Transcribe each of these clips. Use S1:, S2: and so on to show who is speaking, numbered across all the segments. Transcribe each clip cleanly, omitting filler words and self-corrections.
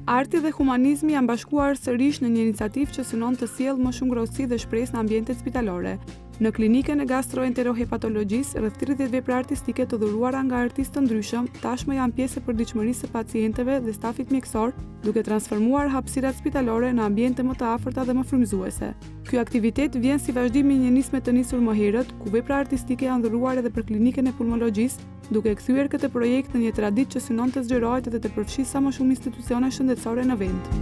S1: Arti dhe humanizmi janë bashkuar sërish në një iniciativë që synon të sjellë më shumë ngrohtësi dhe shpresë në ambientet spitalore. Në klinikën e gastroenterohepatologjisë, rreth 30 vepra artistike të dhuruara nga artistë të ndryshëm tashmë janë pjesë e përditshmërisë së pacientëve dhe stafit mjekësor, duke transformuar hapësirat spitalore në ambiente më të afërta dhe më frymëzuese. Ky aktivitet vjen si vazhdim i një nisme të nisur më herët, ku vepra artistike janë dhuruar edhe për klinikën e pulmologjisë, duke kthyer këtë projekt në një traditë që synon të zgjerohet dhe të përfshijë sa më shumë institucione shëndetësore në vend.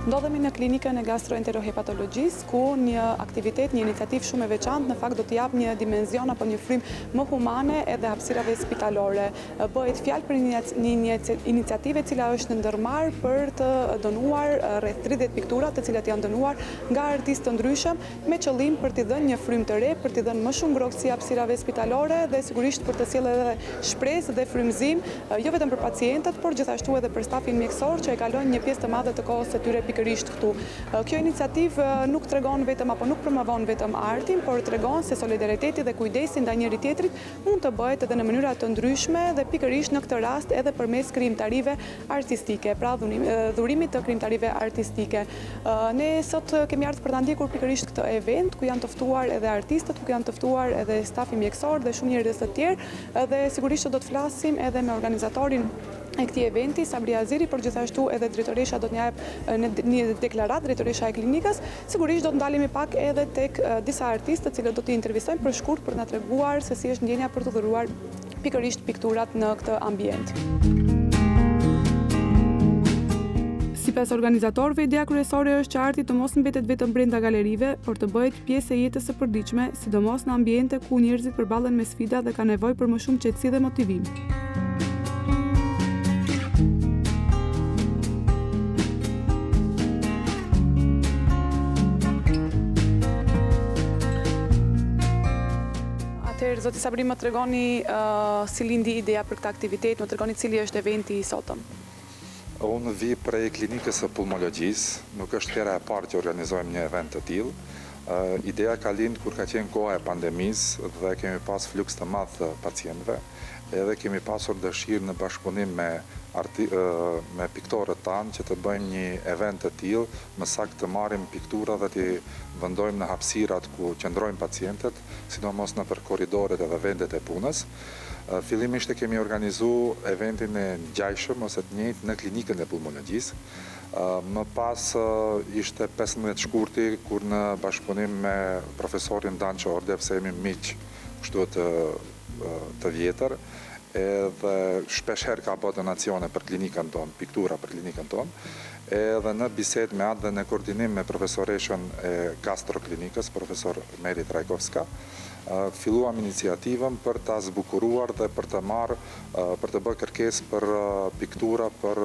S1: Ndodhemi në klinikën e gastroenterohepatologjisë, ku një aktivitet, një iniciativë shumë e veçantë në fakt do të jap një dimension apo një frymë më humane edhe hapësirave spitalore. Bëhet fjalë për një iniciativë e cila është ndërmarrë për të donuar rreth 30 piktura, të cilat janë dënuar nga artistë të ndryshëm me qëllim për t'i dhënë një frymë të re, për t'i dhënë më shumë ngrohtësi hapësirave spitalore dhe sigurisht për të sjellë edhe shpresë dhe frymëzim jo vetëm për pacientët, por gjithashtu edhe për stafin mjekësor që e kalojnë një pjesë të madhe të kohës së tyre këtu. Kjo iniciativë nuk tregon vetëm apo nuk promovon vetëm artin, por tregon se solidariteti dhe kujdesi ndaj njëri tjetrit mund të bëhet edhe në mënyra të ndryshme dhe pikërisht në këtë rast edhe përmes krijimtarive artistike, pra dhurimit të krijimtarive artistike. Ne sot kemi ardhur për ta ndjekur pikërisht këtë event ku janë të ftuar edhe artistët, ku janë të ftuar edhe stafi mjekësor dhe shumë njerëz të tjerë, dhe sigurisht do të flasim edhe me organizatorin e këtij eventi, Sabri Aziri, por gjithashtu edhe drejtoresha do të jap një deklaratë, drejtoresha e klinikës. Sigurisht do të ndalemi pak edhe tek disa artistë, të cilët do t'i intervistojmë për shkurt për na treguar se si është ndjenja për të dhuruar pikërisht pikturat në këtë ambient. Sipas organizatorëve, ideja kryesore është që arti të mos mbetet vetëm brenda galerive, por të bëhet pjesë e jetës së përditshme, sidomos në ambiente ku njerëzit përballen me sfida dhe kanë nevojë për më shumë qetësi dhe motivim. Zoti Sabri, më tregoni si lindi ideja për këtë aktivitet, më tregoni cili është eventi i sotëm.
S2: Unë vi prej klinikës së pulmologjisë, nuk është hera e parë që organizojmë një event të tillë. Ideja ka lind kur ka qenë koha e pandemisë dhe kemi pas fluks të madh të pacientëve, edhe kemi pasur dëshirë në bashkëpunim me piktorët tanë që të bëjmë një event të tillë, më saktë të marrim piktura dhe t'i vendojmë në hapësirat ku qëndrojnë pacientët, sidomos nëpër korridoret edhe vendet e punës. Fillimisht e kemi organizuar eventin e ngjashëm ose të njëjtë në klinikën e pulmologjisë. Më pas ishte 15 shkurti kur në bashkëpunim me profesorin Danço Ordev, se jemi miq kështu të vjetër, edhe shpesh herë ka bërë donacione për klinikën tonë, piktura për klinikën tonë, edhe në bisedë me atë dhe në koordinim me profesoreshën e gastroklinikës, profesor Meri Trajkovska, filluam iniciativën për ta zbukuruar dhe për të bërë kërkesë për piktura për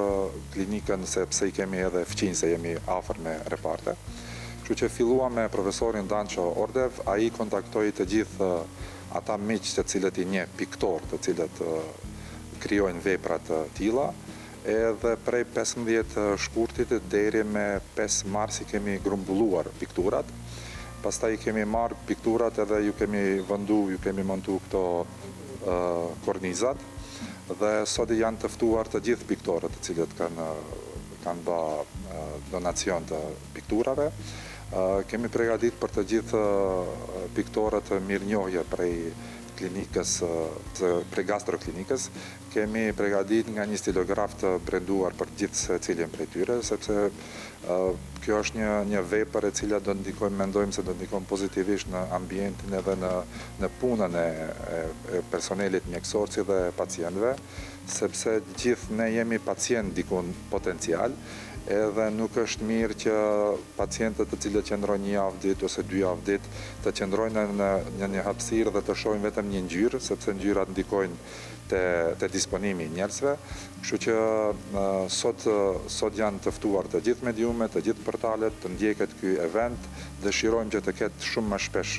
S2: klinikën, sepse i kemi edhe fqinj se jemi afër me reparte. Kështu që filluam me profesorin Danço Ordev, ai kontaktoi të gjithë ata miq të cilët i njeh piktor, të cilët krijojnë vepra të tilla, edhe prej 15 shkurtit deri me 5 mars i kemi grumbulluar pikturat. Pastaj kemi marrë pikturat edhe ju kemi montu këto kornizat, dhe sot janë të ftuar të gjithë piktorët të cilët kanë bë donacion të pikturave. Kemi përgatitur për të gjithë piktorët mirënjohje prej klinikës, prej gastroklinikës, kemi përgatitur nga një stilograf të brenduar për gjithë secilin prej tyre, sepse kjo është një vepër e cila mendojmë se do ndikon pozitivisht në ambientin edhe në punën e personelit mjekësor si dhe pacientëve, sepse gjithë ne jemi pacient dikun potencial, edhe nuk është mirë që pacientët të cilët qëndrojnë 1 javë ditë ose 2 javë ditë të qëndrojnë në një hapësirë dhe të shohin vetëm një ngjyrë, sepse ngjyrat ndikojnë te disponimi i njerëzve. Kështu që sot janë të ftuar të gjithë mediumet, të gjithë portalet, të ndjeket ky event. Dëshirojmë që të ketë shumë më shpesh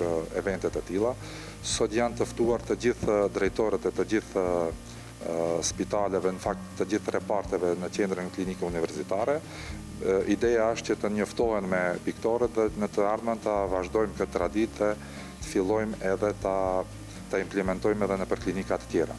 S2: evente të tilla. Sot janë të ftuar të gjithë drejtorët e të gjithë spitaleve, në fakt të gjithë reparteve në qendrën klinike universitare. Ideja është që të njoftohen me piktorët dhe në të ardhmen të vazhdojmë këtë traditë, të fillojmë edhe të ta implementojmë edhe në për klinikat tjera.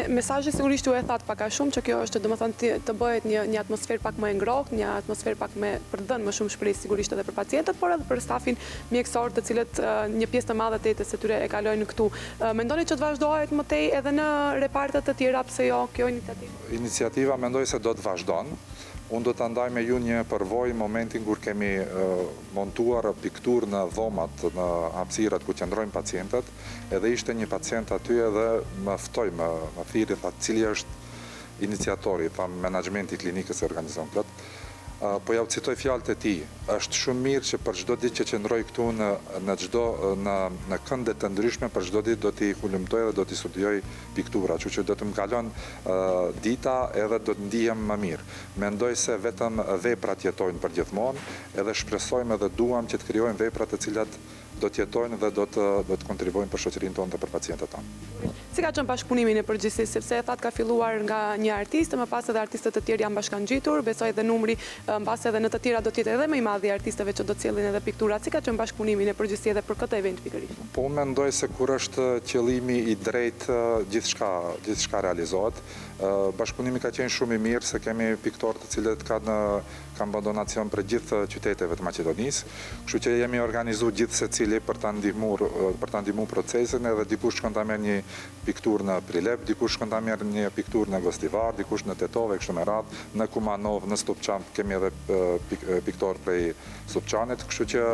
S1: Mesazhi sigurisht ju e thatë pak a shumë që kjo është domethënë të bëhet një atmosferë pak më e ngrohtë, një atmosferë pak më për të dhënë më shumë shpresë sigurisht edhe për pacientët, por edhe për stafin mjekësor, të cilët një pjesë të madhe të jetës së tyre e kalojnë këtu. Mendoni që të vazhdohet më tej edhe në repartet të tjera, pse jo kjo iniciativë?
S2: Iniciativa mendoj se do të vazhdon. Unë do të ndaj me ju një përvoj momentin kur kemi montuar piktur në dhomat, në hapësirat ku qëndrojnë pacientët, edhe ishte një pacient aty edhe më ftoi, më thiri, tha cili është iniciatori, tha menaxhmenti i klinikës e organizon këtë. Po ja u citoj fjalët e tij, është shumë mirë që për çdo ditë që qëndroj këtu në kënde të ndryshme, për çdo ditë do t'i hulumtoj dhe do t'i studioj piktura, kështu që do të më kalon dita edhe do të ndihem më mirë. Mendoj se vetëm veprat jetojnë përgjithmonë, edhe shpresojmë edhe duam që të krijojmë vepra të cilat do të jetojnë dhe do të kontribuojnë për shoqërinë tonë dhe për pacientët tonë.
S1: Si ka qenë bashkëpunimi në përgjithësi, sepse e thatë ka filluar nga një artist, më pas edhe artistët të tjerë janë bashkangjitur, besoj edhe numri mbas edhe në të tjera do të jetë edhe më i madh i artistëve që do të sjellin edhe piktura. Si ka qenë bashkëpunimi në përgjithësi edhe për këtë event pikërisht?
S2: Po unë mendoj se kur është qëllimi i drejtë, gjithçka realizohet. Bashkëpunimi ka qenë shumë i mirë se kemi piktorë të cilët kanë bërë donacion për gjithë qyteteve të Maqedonisë, kështu që jemi organizuar gjithë secili për ta ndihmuar procesin, edhe dikush shkon ta merr një pikturë në Prilep, dikush shkon ta merr një pikturë në Gostivar, dikush në Tetove, kështu me radhë, në Kumanov, në Stupçan kemi edhe piktorë prej Stupçanit, kështu që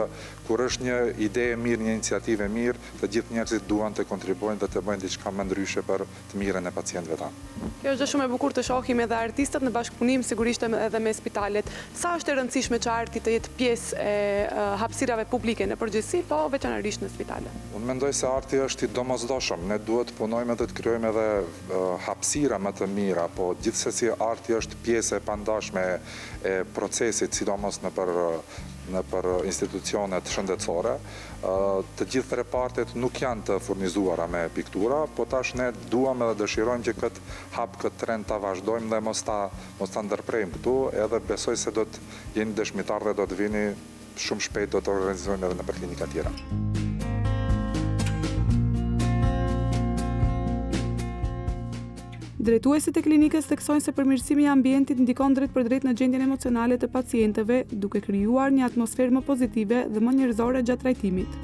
S2: kur është një ide e mirë, një iniciativë e mirë, të gjithë njerëzit duan të kontribuojnë dhe të bëjnë diçka më ndryshe për të mirën e pacientëve tanë.
S1: Kjo është shumë e bukur të shohim edhe artistët në bashkëpunim, sigurisht edhe me spitalet. Sa është e rëndësishme që arti të jetë pjesë e hapësirave publike në përgjithësi, po veçanërisht në spitale? Unë
S2: mendoj se arti është i domosdoshëm. Ne duhet të punojmë dhe të krijojmë edhe hapësira më të mira, po gjithsesi arti është pjesë e pandashme e procesit, sidomos në për institucionet shëndetësore. Të gjithë repartet nuk janë të furnizuara me piktura, po tash ne duam edhe dëshirojmë që këtë trend ta vazhdojmë dhe mos ta ndërprejmë këtu, edhe besoj se do të jeni dëshmitar dhe do të vini shumë shpejt, do të organizojmë edhe në për klinika tjera.
S1: Drejtuesit e klinikës theksojnë se përmirësimi i ambientit ndikon drejt për drejt në gjendjen emocionale të pacientëve, duke krijuar një atmosferë më pozitive dhe më njerëzore gjatë trajtimit.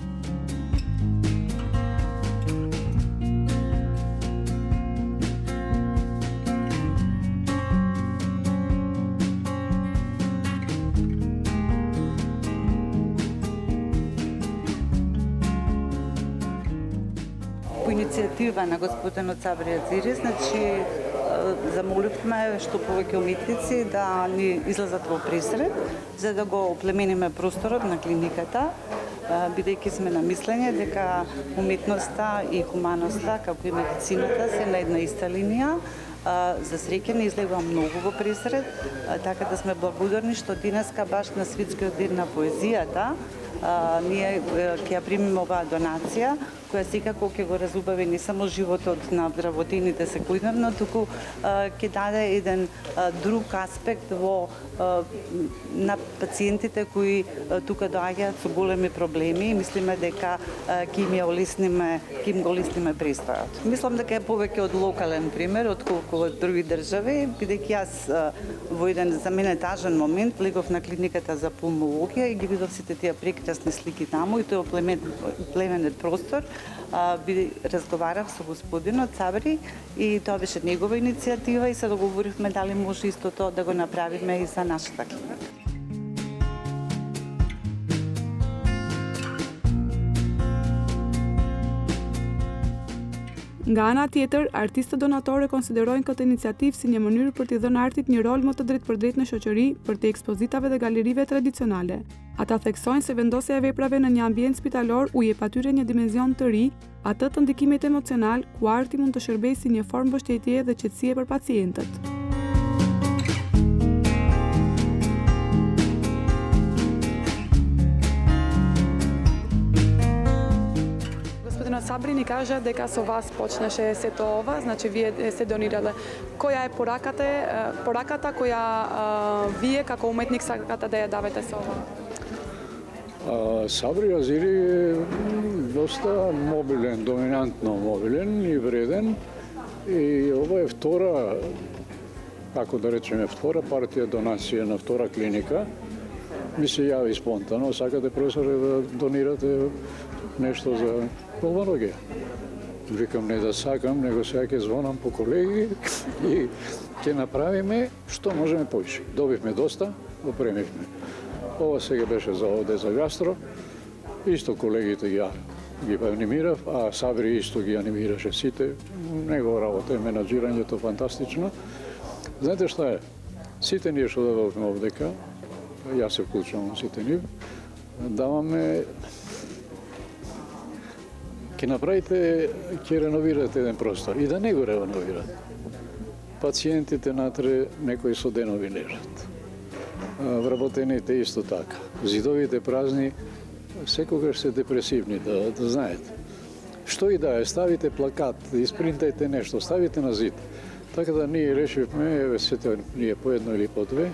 S3: По инициатива на господин Цабри Азирис, замолихме што повеќе уметници да ни излезат во пресред, за да го оплемениме просторот на клиниката, бидејќи сме на мислење дека уметноста и хуманоста, како и медицината, се на една иста линија. За среќа не излегува многу во пресред, така да сме благодарни што денеска баш на Светскиот ден на поезијата ние ќе ја примиме оваа донација, која секако ќе го разубави не само животот на вработените секојдневно, туку ќе даде еден друг аспект на пациентите кои тука доаѓаат со големи проблеми и мислиме дека ќе им го олесниме престојот. Мислам дека е повеќе од локален пример, отколку од други држави, бидејќи јас во еден за мене тажен момент влегов на клиниката за пулмологија и ги видов сите тие прекрасни слики таму и тој племенет простор. Разговарав со господинот Цабри и тоа беше негова иницијатива и се договоривме дали може исто тоа да го направиме и за нашата клиника.
S1: Nga ana tjetër, artistët donatorë konsiderojnë këtë iniciativë si një mënyrë për t'i dhënë artit një rol më të drejtpërdrejtë në shoqëri për te ekspozitave dhe galerive tradicionale. Ata theksojnë se vendosja e veprave në një ambient spitalor u jep atyre një dimenzion të ri, atë të ndikimit emocional, ku arti mund të shërbejë si një formë mbështetje dhe qetësie për pacientët. Sabri ni kaže дека со вас почнеше сето ова, значи вие се донирале. Која е пораката која вие како уметник сакате да ја давате со ова?
S4: Sabri Aziri je dosta mobilen, dominantno mobilen i vredan i ovo je vtora, kako da rečem, vtora partija donacije na vtora klinika. Mi se javi spontano, sakate profesore da donirate nešto za pulmonologija. Викам не да сакам, него сега ќе звонам по колеги и ќе направиме што можеме повише. Добивме доста, го премивме. Ова сега беше за овде за гастро. Исто колегите ги анимирав, а Сабри исто ги анимираше сите. Негова работа е менаџирањето фантастично. Знаете што е? Сите ние што дадовме овдека, јас се вклучувам сите нив, даваме ќе реновирате еден простор и да не го реновирате. Пациентите натре некои со денови лежат. Вработените исто така. Зидовите празни секогаш се депресивни, да знаете. Што и да е, ставите плакат, испринтајте нешто, ставите на зид. Така да ние решивме, сите ние по едно или по две,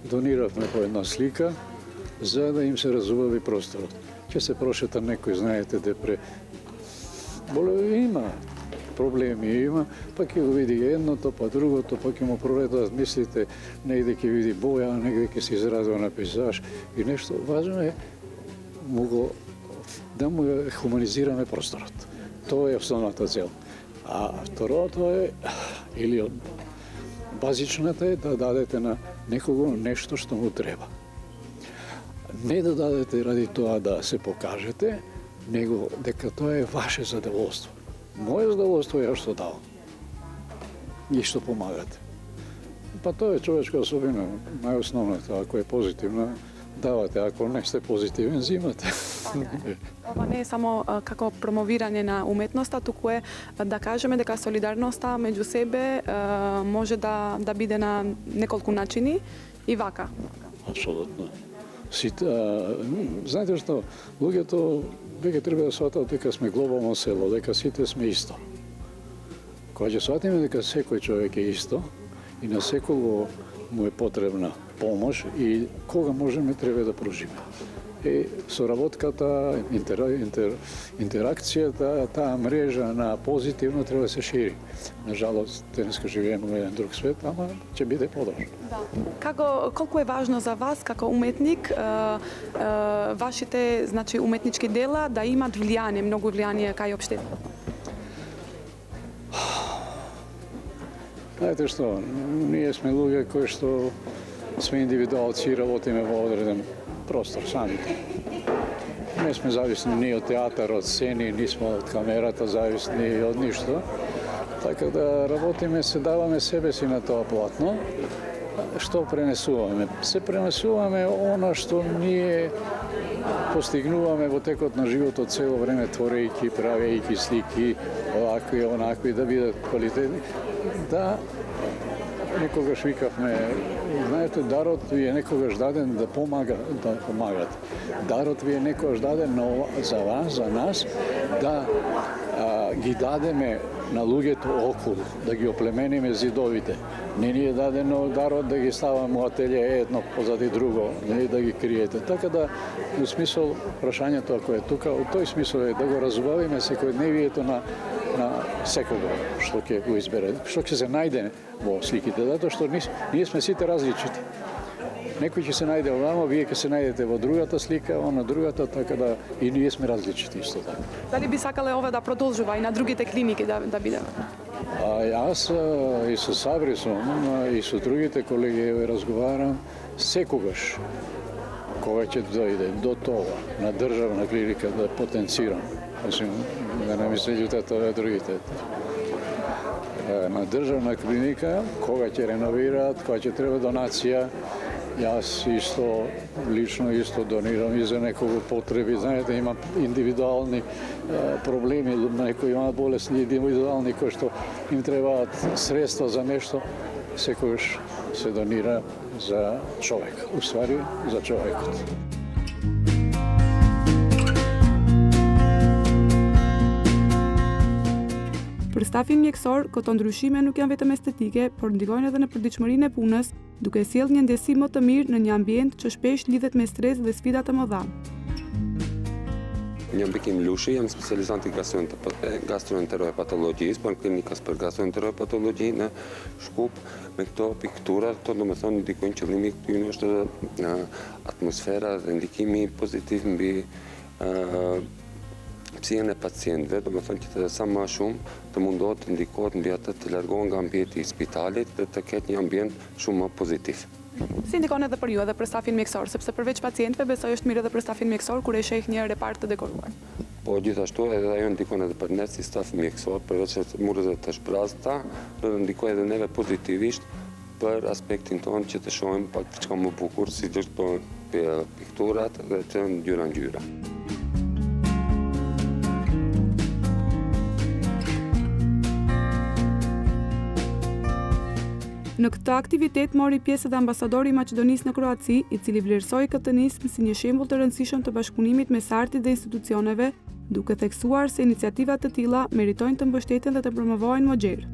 S4: дониравме по една слика, за да им се разубави просторот. Ќе се прошета некој, знаете, има проблеми, има, па ќе го види едното, па другото, па ќе му проветат мислите, негде ќе види боја, негде ќе се изразува на пейзаж и нешто. Важно е да му хуманизираме просторот. Тоа е основната цел. А второто е, или базичната е да дадете на некого нешто што му треба. Не да дадете ради тоа да се покажете, него дека тоа е ваше задоволство. Моје задоволство е што давам и што помагате. Па тоа е човечка особина, најосновната, ако е позитивна, давате, ако не сте позитивен, зимате.
S1: Ова не е само како промовирање на уметноста, туку е да кажеме дека солидарноста меѓу себе може да биде на неколку начини и вака.
S4: Апсолутно. Знаете што, луѓето веќе треба да сватат дека сме глобално село, дека сите сме исто. Кога ќе сватиме дека секој човек е исто и на секого му е потребна помош и кога можеме треба да пружиме. Соработката, интеракцијата, таа мрежа на позитивно треба да се шири. Нажалост, денеска живееме во еден друг свет, ама ќе биде подобро.
S1: Да. Колку е важно за вас како уметник вашите, значи, уметнички дела да имат влијание, многу влијание кај општеството?
S4: Знаете што, ние сме луѓе кои што сме индивидуалци и работиме во одреден простор самите. Не сме зависни ни од театар, од сцени, ни сме од камерата зависни од ништо. Така да работиме, се даваме себе си на тоа платно. Што пренесуваме? Се пренесуваме она што ние постигнуваме во текот на животот цело време, творејќи, правејќи слики, овакви, онакви, да бидат квалитетни. Да, некогаш викавме, знаете, дарот ви е некогаш даден да помагат. Дарот ви е некогаш даден за вас, за нас, да ги дадеме на луѓето околу, да ги оплемениме зидовите. Не ни е дадено дарот да ги ставаме во ателје едно позади друго, не да ги криете. Така да, во смисол, прашањето ако е тука, во тој смисол е да го разубавиме секојдневието на секого што ќе го избере, што ќе се најде во сликите, затоа што ние сме сите различити. Некој ќе се најде овамо, вие ќе се најдете во другата слика, на другата, така да и ние сме различити исто така.
S1: Дали би сакале ова да продолжува и на другите клиники да биде?
S4: Јас и со Сабри и со другите колеги разговарам секогаш кога ќе дојде до тоа на државна клиника да потенцирам. Да не ми се љутат овие другите. На државна клиника, кога ќе реновираат, кога ќе треба донација, јас исто, лично исто донирам и за некого потреби. Знаете, има индивидуални проблеми, некои имаат болесни индивидуални кои што им требаат средства за нешто, секогаш се донира за човек, уствари за човекот.
S1: Për stafin mjekësor, këto ndryshime nuk janë vetëm estetike, por ndikojnë edhe në përditshmërinë e punës, duke sjellë një ndjesim më të mirë në një ambient që shpesh lidhet me stres dhe sfida të mëdha.
S5: Një Bekim Lushi, jam specializant i gastroenterohepatologjisë, po në klinikës për gastroenterohepatologji në Shkup. Me këto piktura, këto do me thonë ndikojnë qëllimi këtyre është atmosfera dhe ndikimi pozitiv mbi psijen e pacientëve, do me thonë që të sa më shumë të mundohet të ndikohet mbi atë të largohen nga ambienti i spitalit dhe të ketë një ambient shumë më pozitiv.
S1: Si ndikon edhe për ju edhe për stafin mjekësor, sepse përveç pacientëve besoj është mirë edhe për stafin mjekësor kur e sheh një repart të dekoruar.
S5: Po gjithashtu edhe ajo ndikon edhe për ne si staf mjekësor, përveç murëzve të shprazta, do të ndikoj edhe neve pozitivisht për aspektin tonë që të shohim pak çka më bukur si gjithë pikturat dhe të ngjyra.
S1: Në këtë aktivitet mori pjesë edhe ambasadori i Maqedonisë në Kroaci, i cili vlerësoi këtë nismë si një shembull të rëndësishëm të bashkëpunimit mes artit dhe institucioneve, duke theksuar se iniciativat të tilla meritojnë të mbështeten dhe të promovohen më gjerë.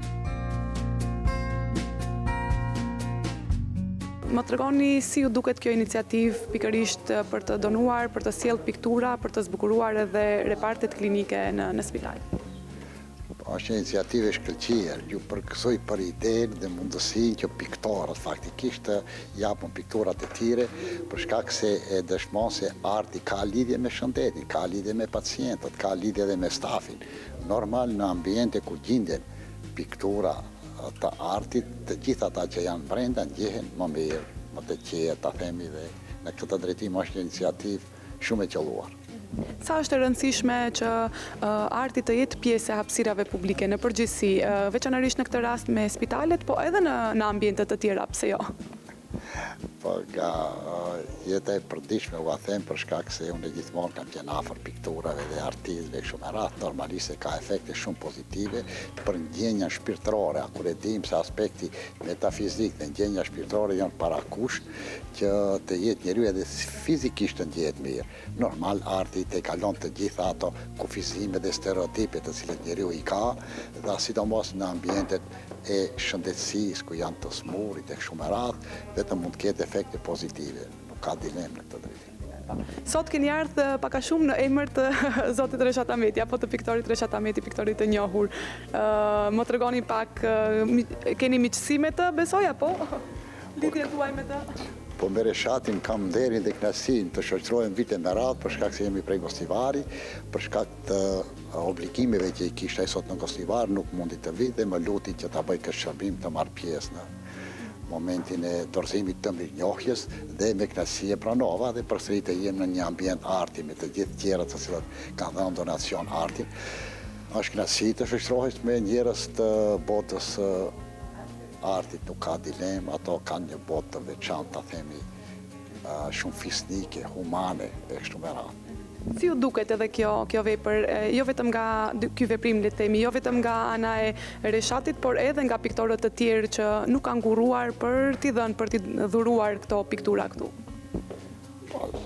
S1: Më tregoni si ju duket kjo iniciativë pikërisht për të donuar, për të sjellë piktura, për të zbukuruar edhe repartet klinike në spital.
S6: Është një iniciativë shkëlqyer, ju përgëzoj për idenë dhe mundësinë që piktorët faktikisht japën pikturat e tyre, për shkak se e dëshmon se arti ka lidhje me shëndetin, ka lidhje me pacientët, ka lidhje edhe me stafin. Normal në ambiente ku gjenden piktura të artit, të gjithë ata që janë brenda ndjehen më mirë, më të qetë, ta themi, dhe në këtë drejtim është një iniciativë shumë e qelluar.
S1: Sa është e rëndësishme që arti të jetë pjesë e hapësirave publike në përgjithësi, veçanërisht në këtë rast me spitalet, po edhe në ambientet të tjera, pse jo?
S6: Po nga jeta e përditshme u them për shkak se unë gjithmonë kam qenë afër pikturave dhe artistëve kështu me radhë, normalisht ka efekte shumë pozitive për ndjenja shpirtërore, kur e dim se aspekti metafizik dhe ndjenja shpirtërore janë parakush që të jetë njeriu edhe fizikisht të ndjehet mirë. Normal arti te kalon të gjitha ato kufizime dhe stereotipe të cilat njeriu i ka, dhe sidomos në ambientet e shëndetësisë ku janë të smurit e kështu me radhë, vetëm mund të ketë efekte pozitive, nuk ka dilemë në këtë drejtim.
S1: Sot keni ardhur pak a shumë në emër të zotit Reshat Ahmeti, apo të piktorit Reshat Ahmeti, piktorit të njohur. Më tregoni pak, keni miqësime të besoj, apo lidhje tuaj me të?
S6: Po me Reshatin kam nderin dhe kënaqësinë të shoqërohem vite me radhë për shkak se jemi prej Gostivari, për shkak të obligimeve që i kishte ai sot në Gostivar, nuk mundi të vi dhe më luti që ta bëj këtë shërbim të marr pjesë në momentin e dorëzimit të mirënjohjes dhe me kënaqësi e pranova dhe përsëri të jem në një ambient arti me të gjithë tjerët të cilët kanë dhënë donacion artin. Është kënaqësi të shoqërohesh me njerëz të botës artit, nuk ka dilemë, ato kanë një botë të veçantë, ta themi, shumë fisnike, humane e kështu me radhë.
S1: Si ju duket edhe kjo vepër, jo vetëm nga ky veprim le të themi, jo vetëm nga ana e Reshatit, por edhe nga piktorët të tjerë që nuk kanë nguruar për t'i dhënë, për t'i dhuruar këto piktura këtu?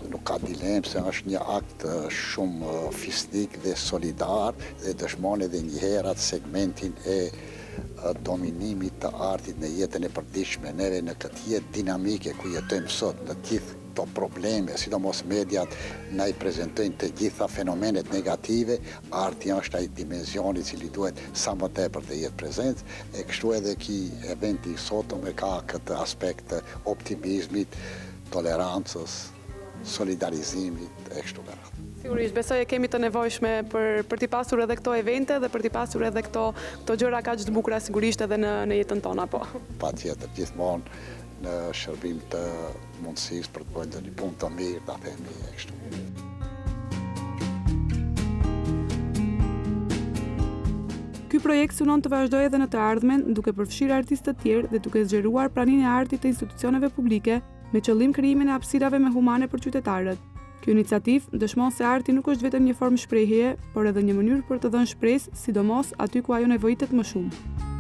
S6: Nuk ka dilemë se është një akt shumë fisnik dhe solidar dhe dëshmon edhe njëherë atë segmentin e dominimit të artit në jetën e përditshme. Neve në këtë jetë dinamike ku jetojmë sot, në gjithë këto probleme, sidomos mediat na i prezantojnë të gjitha fenomenet negative, arti është ai dimensioni i cili duhet sa më tepër të jetë prezent, e kështu edhe ky eventi i sotëm e ka këtë aspekt të optimizmit, tolerancës, solidarizimit e kështu me radhë.
S1: Sigurisht, besoj e kemi të nevojshme për t'i pasur edhe këto evente dhe për t'i pasur edhe këto gjëra kaq të bukura sigurisht edhe në jetën tonë, apo?
S6: Patjetër, gjithmonë në shërbim të mundësisë për të bërë një punë të mirë, ta themi e kështu.
S1: Ky projekt synon të vazhdojë edhe në të ardhmen, duke përfshirë artistë të tjerë dhe duke zgjeruar praninë e artit të institucioneve publike me qëllim krijimin e hapësirave më humane për qytetarët. Kjo iniciativë dëshmon se arti nuk është vetëm një formë shprehjeje, por edhe një mënyrë për të dhënë shpresë, sidomos aty ku ajo nevojitet më shumë.